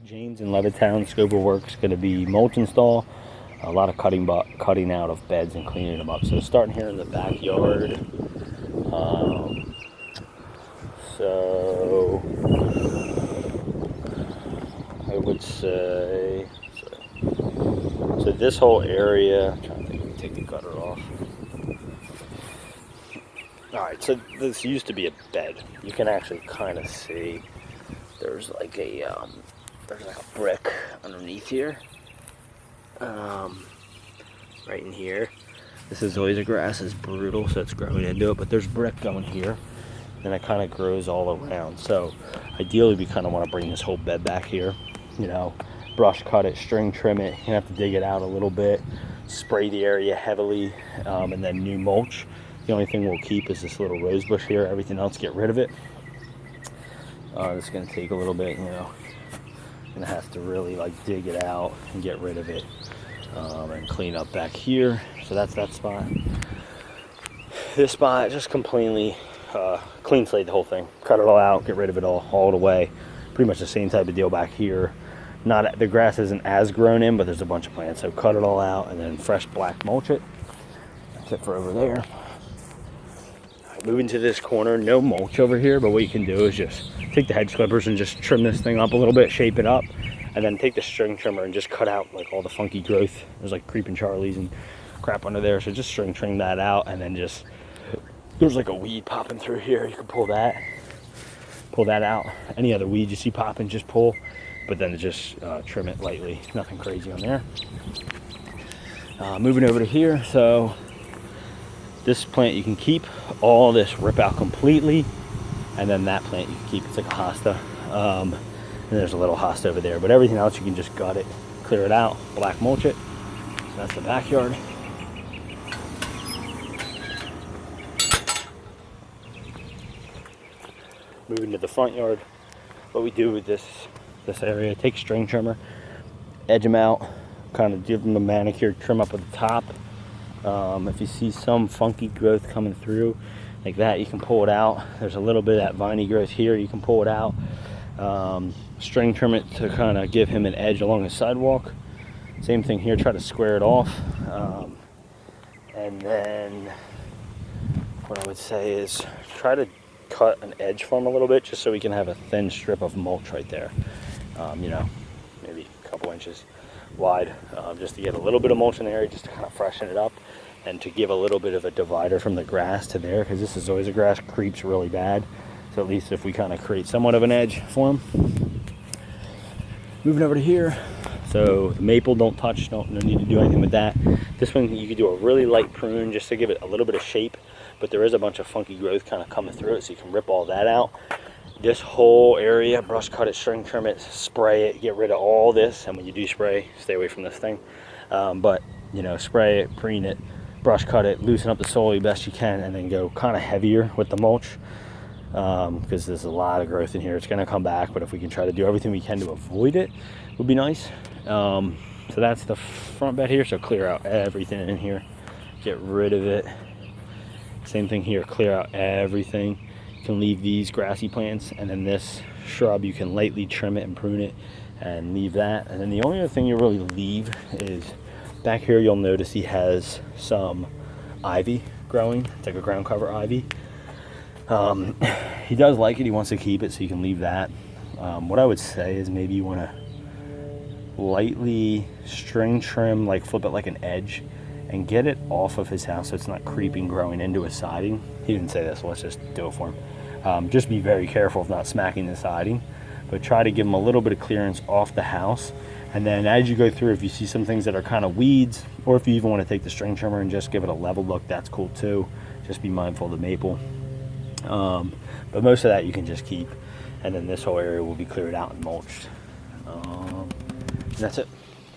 James in Levittown, scope of work's going to be mulch install, a lot of cutting out of beds and cleaning them up. So starting here in the backyard, so I would say, so this whole area, I'm trying to think if we can take the gutter off. Alright, so this used to be a bed. You can actually kind of see there's like a brick underneath here, right in here. This is zoysia grass, is brutal, so it's growing into it, but there's brick going here, and it kind of grows all around. So ideally we kind of want to bring this whole bed back here, you know, brush cut it, string trim it. You're gonna have to dig it out a little bit, spray the area heavily, and then new mulch. The only thing we'll keep is this little rose bush here. Everything else, get rid of it. It's gonna take a little bit, you know. Gonna have to really like dig it out and get rid of it, and clean up back here. So that's that spot. This spot, just completely clean slate the whole thing. Cut it all out, get rid of it all the way. Pretty much the same type of deal back here. Not, the grass isn't as grown in, but there's a bunch of plants. So cut it all out and then fresh black mulch it. That's it for over there. Moving to this corner, no mulch over here, but what you can do is just take the hedge clippers and just trim this thing up a little bit, shape it up, and then take the string trimmer and just cut out like all the funky growth. There's like creeping Charlies and crap under there, so just string trim that out, and then just, there's like a weed popping through here. You can pull that out. Any other weed you see popping, just pull, but then just trim it lightly. Nothing crazy on there. Moving over to here, so this plant you can keep, all this rip out completely, and then that plant you can keep. It's like a hosta, and there's a little hosta over there, but everything else you can just gut it, clear it out, black mulch it. So that's the backyard. Moving to the front yard, what we do with this area, take string trimmer, edge them out, kind of give them a manicure trim up at the top. If you see some funky growth coming through like that, you can pull it out. There's a little bit of that viney growth here, you can pull it out. String trim it to kind of give him an edge along the sidewalk. Same thing here, try to square it off. And then what I would say is try to cut an edge for him a little bit, just so we can have a thin strip of mulch right there. You know, maybe a couple inches wide, just to get a little bit of mulch in the area, just to kind of freshen it up, and to give a little bit of a divider from the grass to there, because this is zoysia grass, creeps really bad. So at least if we kind of create somewhat of an edge for them. Moving over to here, so the maple, don't touch, no need to do anything with that. This one you could do a really light prune just to give it a little bit of shape, but there is a bunch of funky growth kind of coming through it, so you can rip all that out. This whole area, brush cut it, string trim it, spray it, get rid of all this. And when you do spray, stay away from this thing. But you know, spray it, preen it, brush cut it, loosen up the soil the best you can, and then go kind of heavier with the mulch, because there's a lot of growth in here. It's going to come back, but if we can try to do everything we can to avoid it, would be nice. So that's the front bed here. So clear out everything in here, get rid of it. Same thing here, clear out everything. You can leave these grassy plants, and then this shrub you can lightly trim it and prune it and leave that. And then the only other thing you really leave is back here. You'll notice he has some ivy growing. It's like a ground cover ivy. He does like it, he wants to keep it, so you can leave that. What I would say is maybe you want to lightly string trim, like flip it like an edge, and get it off of his house so it's not creeping, growing into his siding. He didn't say this, so let's just do it for him. Just be very careful of not smacking the siding, but try to give him a little bit of clearance off the house. And then as you go through, if you see some things that are kind of weeds, or if you even want to take the string trimmer and just give it a level look, that's cool too. Just be mindful of the maple. But most of that you can just keep, and then this whole area will be cleared out and mulched. And that's it.